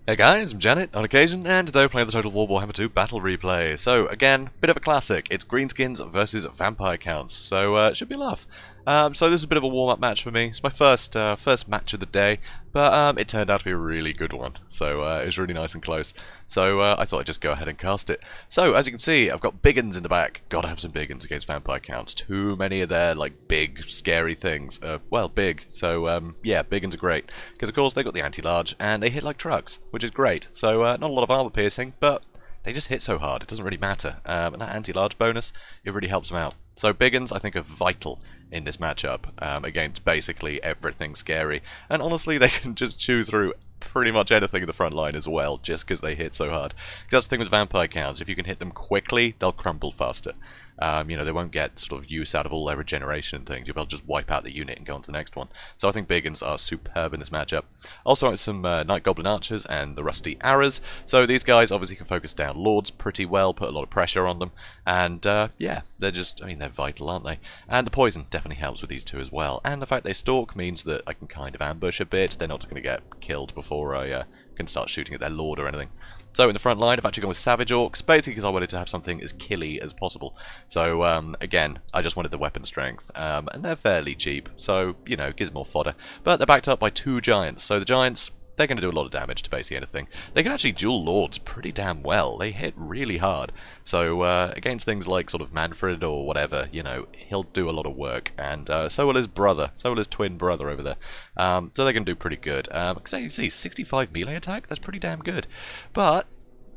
Hey guys, I'm Janet on occasion, and today we're playing the Total War Warhammer II Battle Replay. So again, bit of a classic. It's Greenskins versus Vampire Counts, so it should be a laugh. So this is a bit of a warm-up match for me. It's my first match of the day, but it turned out to be a really good one. So it was really nice and close. So I thought I'd just go ahead and cast it. So as you can see, I've got biggins in the back. Gotta have some biggins against Vampire Counts. Too many of their like big, scary things. Well, big. So yeah, biggins are great because of course they got the anti-large and they hit like trucks, which is great. So not a lot of armor piercing, but they just hit so hard. It doesn't really matter. And that anti-large bonus, it really helps them out. So biggins, I think, are vital in this matchup against basically everything scary, and honestly they can just chew through pretty much anything in the front line as well, just because they hit so hard. That's the thing with Vampire Counts, if you can hit them quickly, they'll crumble faster. You know, they won't get sort of use out of all their regeneration and things. You'll be able to just wipe out the unit and go on to the next one. So I think biggins are superb in this matchup. Also some Night Goblin Archers and the Rusty Arrows. So these guys obviously can focus down Lords pretty well, put a lot of pressure on them, and yeah, they're just, I mean, they're vital, aren't they? And the poison definitely helps with these two as well. And the fact they stalk means that I can kind of ambush a bit. They're not going to get killed before I can start shooting at their Lord or anything. So in the front line, I've actually gone with Savage Orcs, basically because I wanted to have something as killy as possible. So again, I just wanted the weapon strength, and they're fairly cheap, so, you know, gives more fodder. But they're backed up by two Giants, so the Giants, they're going to do a lot of damage to basically anything. They can actually duel Lords pretty damn well. They hit really hard. So against things like sort of Manfred or whatever, you know, he'll do a lot of work. And so will his brother. So will his twin brother over there. So they can do pretty good. Because you see, 65 melee attack? That's pretty damn good. But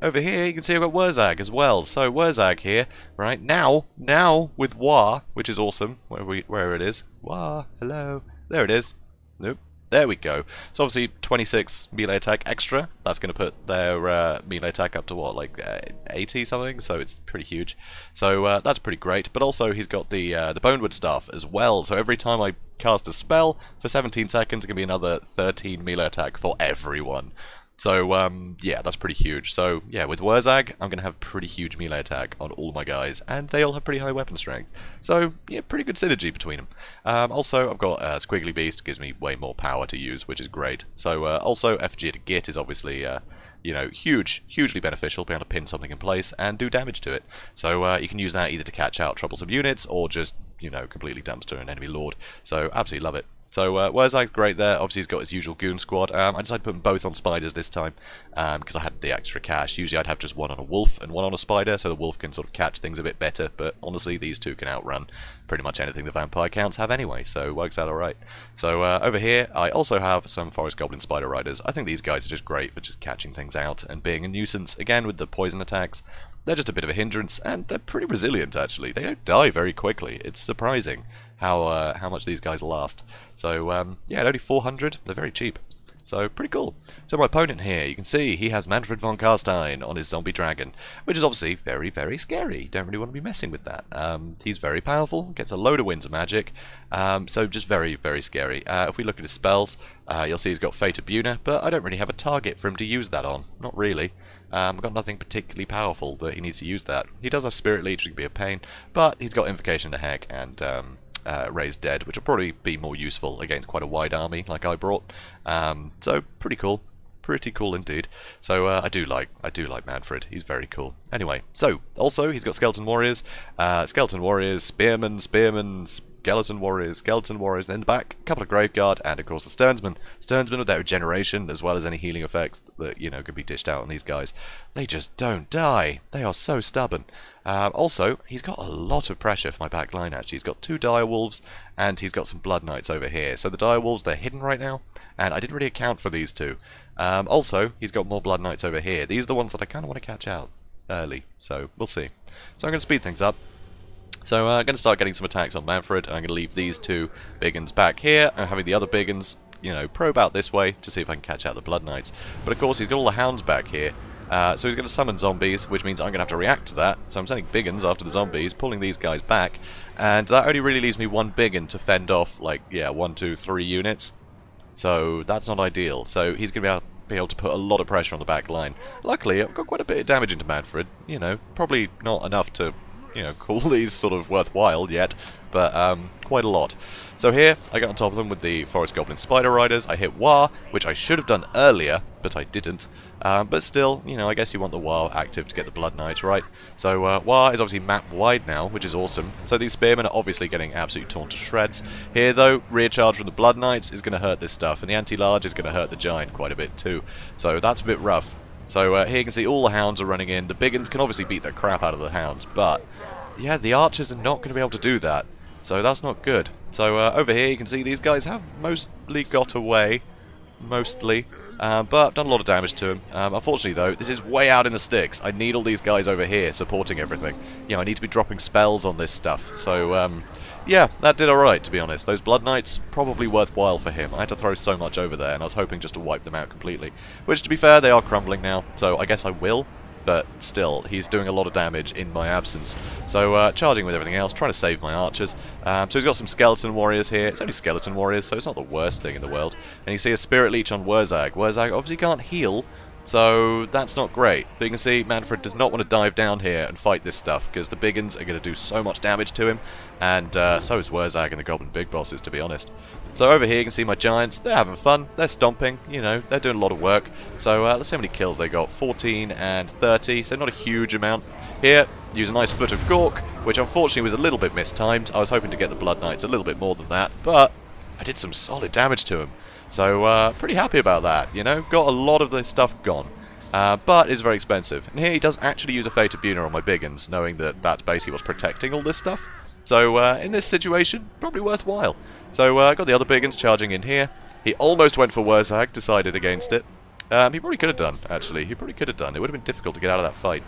over here, you can see I've got Wurzag as well. So Wurzag here, right, now with War, which is awesome. Where it is. War, hello. There it is. Nope. There we go. So obviously 26 melee attack extra. That's going to put their melee attack up to what, like 80 something. So it's pretty huge. So that's pretty great. But also he's got the Bonewood Staff as well. So every time I cast a spell for 17 seconds, it's going to be another 13 melee attack for everyone. So, yeah, that's pretty huge. So, yeah, with Wurzag, I'm going to have pretty huge melee attack on all my guys, and they all have pretty high weapon strength. So, yeah, pretty good synergy between them. Also, I've got Squiggly Beast, gives me way more power to use, which is great. So, also, Effigy to Git is obviously, you know, hugely beneficial, being able to pin something in place and do damage to it. So, you can use that either to catch out troublesome units, or just, you know, completely dumpster an enemy lord. So, absolutely love it. So Wurzag's great there. Obviously he's got his usual goon squad. I decided to put them both on spiders this time because I had the extra cash. Usually I'd have just one on a wolf and one on a spider, so the wolf can sort of catch things a bit better. But honestly, these two can outrun pretty much anything the Vampire Counts have anyway, so it works out alright. So over here, I also have some Forest Goblin Spider Riders. I think these guys are just great for just catching things out and being a nuisance. Again, with the poison attacks, they're just a bit of a hindrance, and they're pretty resilient actually. They don't die very quickly. It's surprising how much these guys last. So yeah, at only 400, they're very cheap. So pretty cool. So my opponent here, you can see he has Manfred von Carstein on his zombie dragon, which is obviously very, very scary. Don't really want to be messing with that. He's very powerful, gets a load of winds of magic, so just very, very scary. If we look at his spells, you'll see he's got Fate of Buna, but I don't really have a target for him to use that on. Not really. I've got nothing particularly powerful that he needs to use that. He does have Spirit Leech, which can be a pain, but he's got Invocation to Heck and Raise Dead, which will probably be more useful against quite a wide army like I brought. So pretty cool. Pretty cool indeed. So I do like Manfred. He's very cool. Anyway, so also he's got Skeleton Warriors, Spearmen, Skeleton Warriors, and in the back, a couple of Graveguard, and of course the Sternsmen. Sternsmen with their regeneration, as well as any healing effects that, you know, could be dished out on these guys. They just don't die. They are so stubborn. Also, he's got a lot of pressure for my back line, actually. He's got two Direwolves, and he's got some Blood Knights over here. So the Direwolves, they're hidden right now, and I didn't really account for these two. Also, he's got more Blood Knights over here. These are the ones that I kind of want to catch out early, so we'll see. So I'm going to speed things up. So I'm going to start getting some attacks on Manfred, and I'm going to leave these two biggins back here, and having the other biggins, you know, probe out this way to see if I can catch out the Blood Knights. But of course, he's got all the hounds back here, so he's going to summon zombies, which means I'm going to have to react to that. So I'm sending biggins after the zombies, pulling these guys back, and that only really leaves me one biggin to fend off, like, yeah, 1, 2, 3 units. So that's not ideal. So he's going to be able to put a lot of pressure on the back line. Luckily, I've got quite a bit of damage into Manfred. You know, probably not enough to you know, call these sort of worthwhile yet, but quite a lot. So here, I get on top of them with the Forest Goblin Spider Riders. I hit War, which I should have done earlier, but I didn't. But still, you know, I guess you want the War active to get the Blood Knights, right? So War is obviously map wide now, which is awesome. So these Spearmen are obviously getting absolutely torn to shreds. Here, though, rear charge from the Blood Knights is going to hurt this stuff, and the anti-large is going to hurt the Giant quite a bit too. So that's a bit rough. So here you can see all the Hounds are running in. The big uns can obviously beat the crap out of the Hounds, but yeah, the Archers are not going to be able to do that. So that's not good. So over here you can see these guys have mostly got away. Mostly. But I've done a lot of damage to him. Unfortunately though, this is way out in the sticks. I need all these guys over here supporting everything. You know, I need to be dropping spells on this stuff. So, yeah, that did alright, to be honest. Those Blood Knights, probably worthwhile for him. I had to throw so much over there, and I was hoping just to wipe them out completely. Which, to be fair, they are crumbling now, so I guess I will. But still, he's doing a lot of damage in my absence. So, charging with everything else, trying to save my archers. So he's got some skeleton warriors here. It's only skeleton warriors, so it's not the worst thing in the world. And you see a Spirit Leech on Wurzag. Wurzag obviously can't heal, so that's not great. But you can see Manfred does not want to dive down here and fight this stuff, because the big uns are going to do so much damage to him, and so is Wurzag and the Goblin Big Bosses, to be honest. So over here you can see my Giants, they're having fun, they're stomping, you know, they're doing a lot of work. So let's see how many kills they got, 14 and 30, so not a huge amount. Here, use a nice Foot of Gork, which unfortunately was a little bit mistimed. I was hoping to get the Blood Knights a little bit more than that, but I did some solid damage to him. So pretty happy about that, you know, got a lot of this stuff gone. But it's very expensive. And here he does actually use a Fate of Buna on my big uns, knowing that that's basically what's protecting all this stuff. So in this situation, probably worthwhile. So I got the other big uns charging in here. He almost went for Wurzag, decided against it. He probably could have done, actually. He probably could have done. It would have been difficult to get out of that fight.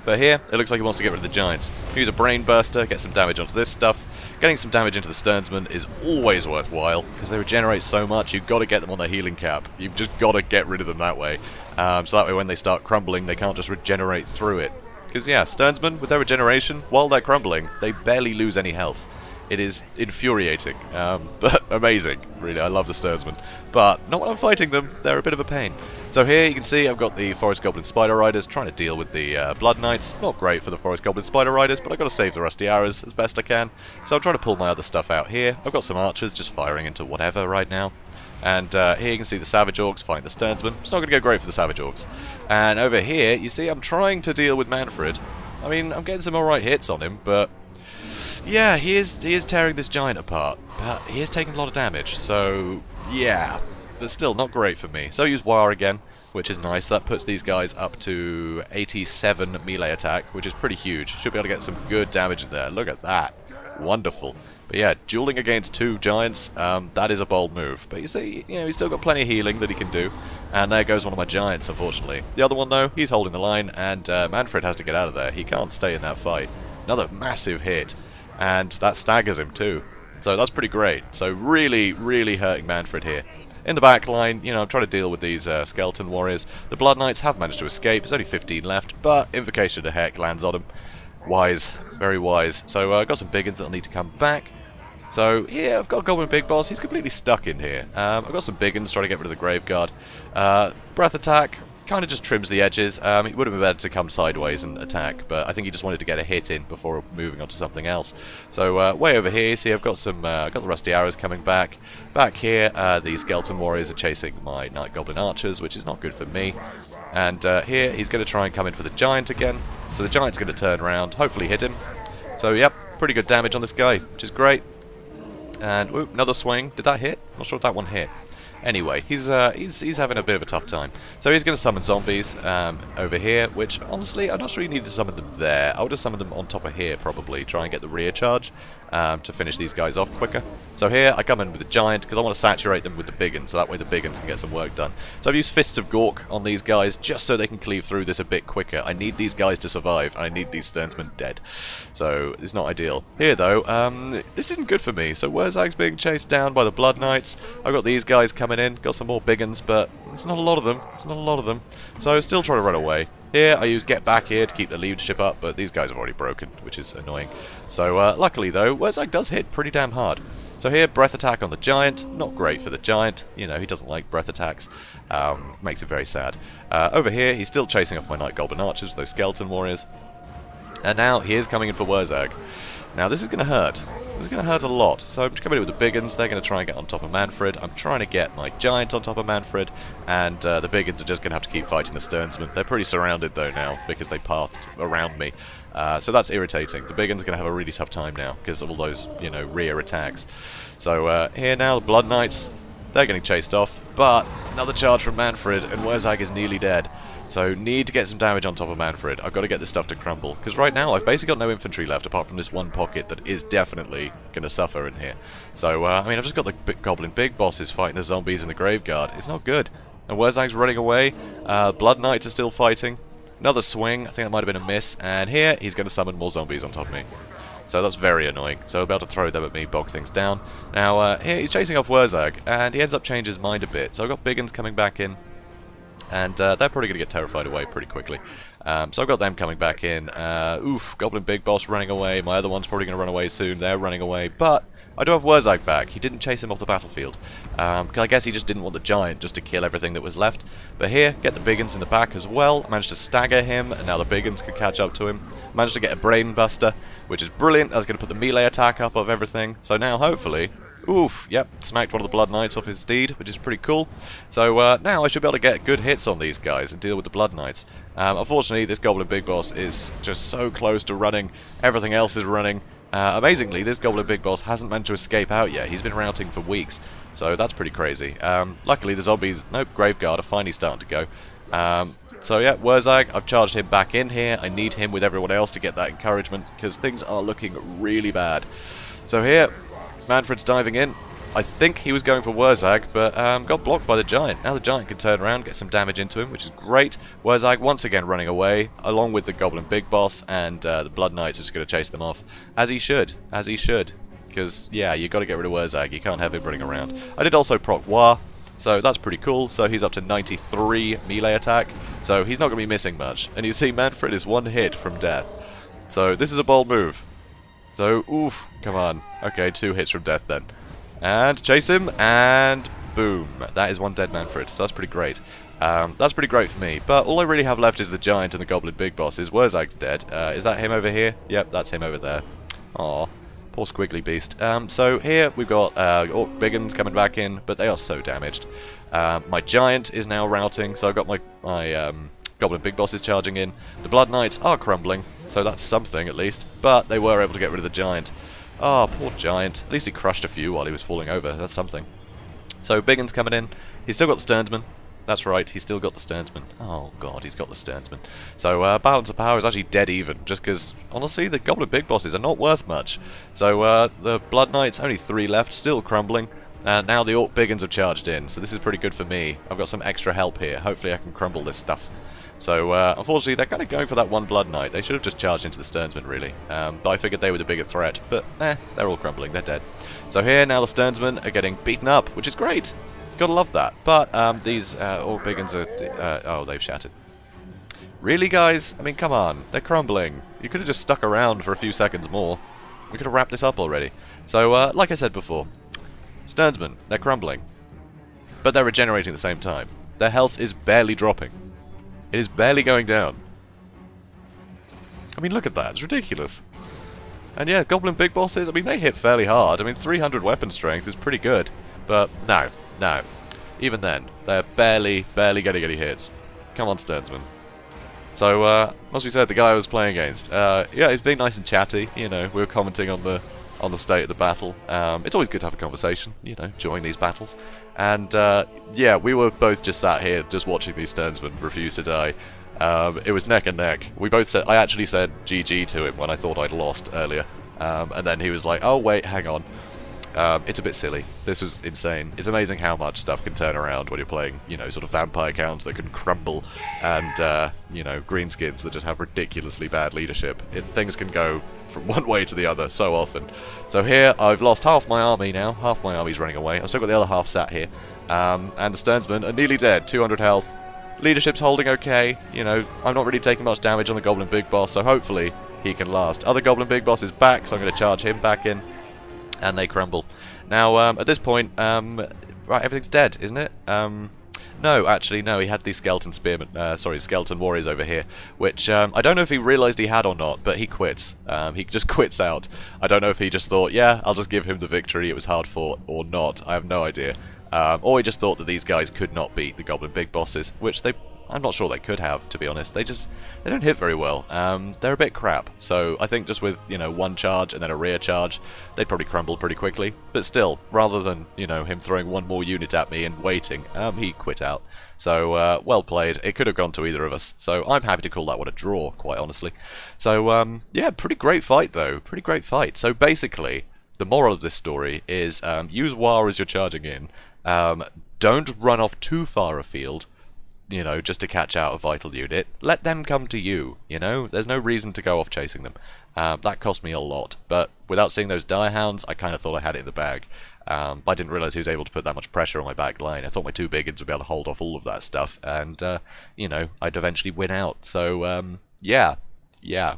But here, it looks like he wants to get rid of the Giants. Use a Brain Burster, get some damage onto this stuff. Getting some damage into the Sternsmen is always worthwhile, because they regenerate so much, you've got to get them on their healing cap. You've just got to get rid of them that way. So that way when they start crumbling, they can't just regenerate through it. Because yeah, Sternsmen, with their regeneration, while they're crumbling, they barely lose any health. It is infuriating, but amazing, really. I love the Sternsmen. But not when I'm fighting them, they're a bit of a pain. So here you can see I've got the Forest Goblin Spider Riders trying to deal with the Blood Knights. Not great for the Forest Goblin Spider Riders, but I've got to save the Rusty Arrows as best I can. So I'm trying to pull my other stuff out here. I've got some archers just firing into whatever right now. And here you can see the Savage Orcs fighting the Sternsmen. It's not going to go great for the Savage Orcs. And over here, you see I'm trying to deal with Manfred. I mean, I'm getting some alright hits on him, but yeah, he is tearing this Giant apart. But he is taking a lot of damage, so yeah. But still, not great for me. So I use War again, which is nice. That puts these guys up to 87 melee attack, which is pretty huge. Should be able to get some good damage in there. Look at that. Wonderful. But yeah, dueling against two Giants, that is a bold move. But you see, you know, he's still got plenty of healing that he can do. And there goes one of my Giants, unfortunately. The other one, though, he's holding the line, and Manfred has to get out of there. He can't stay in that fight. Another massive hit, and that staggers him, too. So that's pretty great. So really, really hurting Manfred here. In the back line, you know, I'm trying to deal with these skeleton warriors. The Blood Knights have managed to escape. There's only 15 left, but Invocation to Heck lands on them. Wise. Very wise. So I've got some big uns that'll need to come back. So here, I've got Goblin Big Boss. He's completely stuck in here. I've got some big uns trying to get rid of the Graveguard. Breath Attack kind of just trims the edges. It would have been better to come sideways and attack, but I think he just wanted to get a hit in before moving on to something else. So way over here, see, I've got some got the Rusty Arrows coming back. Back here, the Skeleton Warriors are chasing my Night Goblin Archers, which is not good for me. And here, he's going to try and come in for the Giant again. So the Giant's going to turn around, hopefully hit him. So yep, pretty good damage on this guy, which is great. And ooh, another swing. Did that hit? Not sure if that one hit. Anyway, he's having a bit of a tough time. So he's going to summon zombies over here, which, honestly, I'm not sure you need to summon them there. I would have summoned them on top of here, probably. Try and get the rear charge to finish these guys off quicker. So here, I come in with the Giant, because I want to saturate them with the big uns, so that way the big uns can get some work done. So I've used Fists of Gork on these guys, just so they can cleave through this a bit quicker. I need these guys to survive. I need these Sternsmen dead. So, it's not ideal. Here, though, this isn't good for me. So Wurzag's being chased down by the Blood Knights. I've got these guys coming in, got some more big uns, but it's not a lot of them. It's not a lot of them. So I still try to run away. Here, I use Get Back here to keep the leadership up, but these guys have already broken, which is annoying. So, luckily, though, Wurzag does hit pretty damn hard. So here, Breath Attack on the Giant. Not great for the Giant. You know, he doesn't like breath attacks. Makes it very sad. Over here, he's still chasing off my Night Goblin Archers, those Skeleton Warriors. And now he is coming in for Wurzag. Now this is going to hurt. This is going to hurt a lot. So I'm coming in with the big uns. They're going to try and get on top of Manfred. I'm trying to get my giant on top of Manfred. And the big uns are just going to have to keep fighting the Sternsmen. They're pretty surrounded though now because they pathed around me. So that's irritating. The big uns are going to have a really tough time now because of all those, you know, rear attacks. So here now, the Blood Knights, they're getting chased off. But another charge from Manfred and Wurzag is nearly dead. So need to get some damage on top of Manfred. I've got to get this stuff to crumble. Because right now I've basically got no infantry left apart from this one pocket that is definitely going to suffer in here. So, I mean, I've just got the Goblin Big Bosses fighting the zombies in the Graveguard. It's not good. And Wurzag's running away. Blood Knights are still fighting. Another swing. I think that might have been a miss. And here he's going to summon more zombies on top of me. So that's very annoying. So about to throw them at me, bog things down. Now, here he's chasing off Wurzag. And he ends up changing his mind a bit. So I've got big uns coming back in. And they're probably going to get terrified away pretty quickly. So I've got them coming back in. Goblin Big Boss running away. My other one's probably going to run away soon. They're running away. But I do have Wurzag back. He didn't chase him off the battlefield. Because I guess he just didn't want the giant just to kill everything that was left. But here, get the big uns in the back as well. I managed to stagger him, and now the big uns can catch up to him. Managed to get a Brain Buster, which is brilliant. That's going to put the melee attack up of everything. So now, hopefully... Yep, smacked one of the Blood Knights off his steed, which is pretty cool. So now I should be able to get good hits on these guys and deal with the Blood Knights. Unfortunately, this Goblin Big Boss is just so close to running. Everything else is running. Amazingly, this Goblin Big Boss hasn't managed to escape out yet. He's been routing for weeks, so that's pretty crazy. Luckily, the zombies, Graveguard, are finally starting to go. So yeah, Wurzag, I've charged him back in here. I need him with everyone else to get that encouragement, because things are looking really bad. So here... Manfred's diving in. I think he was going for Wurzag, but got blocked by the giant. Now the giant can turn around, get some damage into him, which is great. Wurzag once again running away, along with the Goblin Big Boss, and the Blood Knights are just going to chase them off. As he should. As he should. Because, yeah, you've got to get rid of Wurzag. You can't have him running around. I did also proc War, so that's pretty cool. So he's up to 93 melee attack, so he's not going to be missing much. And you see Manfred is one hit from death. So this is a bold move. So, come on. Okay, 2 hits from death then. And chase him, and boom. That is one dead Manfred, so that's pretty great. That's pretty great for me. But all I really have left is the giant and the Goblin Big Bosses. Wurzag's dead. Is that him over here? Yep, that's him over there. Aw, poor squiggly beast. So here we've got Orc Big uns coming back in, but they are so damaged. My giant is now routing, so I've got my Goblin Big Bosses charging in. The Blood Knights are crumbling, so that's something at least. But they were able to get rid of the giant. Oh, poor giant. At least he crushed a few while he was falling over. That's something. So big uns coming in. He's still got the Sternsman. That's right, he's still got the Sternsman. Oh god, he's got the Sternsman. So balance of power is actually dead even, just because, honestly, the Goblin Big Bosses are not worth much. So the Blood Knights, only 3 left, still crumbling. And now the Orc Big uns have charged in, so this is pretty good for me. I've got some extra help here. Hopefully I can crumble this stuff. So, unfortunately, they're kind of going for that one Blood Knight. They should have just charged into the Sternsman, really. But I figured they were the bigger threat. But, they're all crumbling. They're dead. So here, now the Sternsmen are getting beaten up, which is great. Gotta love that. But, these Orc Big uns are... oh, they've shattered. Really, guys? I mean, come on. They're crumbling. You could have just stuck around for a few seconds more. We could have wrapped this up already. So, like I said before, Sternsmen, they're crumbling. But they're regenerating at the same time. Their health is barely dropping. It is barely going down. I mean, look at that. It's ridiculous. And yeah, Goblin Big Bosses, I mean, they hit fairly hard. I mean, 300 weapon strength is pretty good. But no. Even then, they're barely getting any hits. Come on, Sternsman. So, as we said, the guy I was playing against, yeah, he's being nice and chatty. You know, we were commenting on the state of the battle. It's always good to have a conversation, you know, during these battles. And, yeah, we were both just sat here, just watching these Sternsmen refuse to die. It was neck and neck. We both said, I actually said GG to him when I thought I'd lost earlier. And then he was like, oh wait, hang on. It's a bit silly. This was insane. It's amazing how much stuff can turn around when you're playing, you know, sort of vampire counts that can crumble, and, you know, Greenskins that just have ridiculously bad leadership. Things can go from one way to the other so often. So here, I've lost half my army now. Half my army's running away. I've still got the other half sat here. And the Sternsmen are nearly dead. 200 health. Leadership's holding okay. You know, I'm not really taking much damage on the Goblin Big Boss, so hopefully he can last. Other Goblin Big Boss is back, so I'm going to charge him back in. And they crumble. Now, at this point, right, everything's dead, isn't it? No, actually, no, he had these skeleton spearmen, sorry, skeleton warriors over here, which, I don't know if he realised he had or not, but he quits. He just quits out. I don't know if he just thought, yeah, I'll just give him the victory, it was hard fought, or not, I have no idea. Or he just thought that these guys could not beat the Goblin Big Bosses, which I'm not sure they could have, to be honest. They don't hit very well. They're a bit crap, so I think just with, you know, one charge and then a rear charge, they'd probably crumble pretty quickly. But still, rather than, you know, him throwing one more unit at me and waiting, he quit out. So, well played. It could have gone to either of us, so I'm happy to call that one a draw, quite honestly. So, yeah, pretty great fight, though. Pretty great fight. So, basically, the moral of this story is, use War as you're charging in. Don't run off too far afield, you know, just to catch out a vital unit. Let them come to you, you know? There's no reason to go off chasing them. That cost me a lot, but without seeing those Direhounds, I kind of thought I had it in the bag. But I didn't realise he was able to put that much pressure on my back line. I thought my two biggins would be able to hold off all of that stuff, and, you know, I'd eventually win out. So, yeah,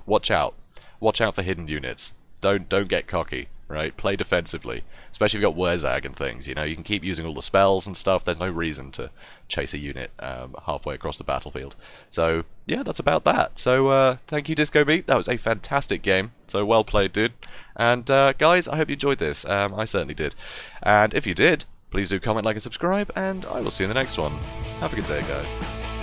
watch out. Watch out for hidden units. Don't get cocky. Right, play defensively, especially if you've got Wurzag and things, you know, you can keep using all the spells and stuff, there's no reason to chase a unit halfway across the battlefield. So, yeah, that's about that. So, thank you Disco Beat, that was a fantastic game, so well played, dude. And, guys, I hope you enjoyed this, I certainly did. And if you did, please do comment, like, and subscribe, and I will see you in the next one. Have a good day, guys.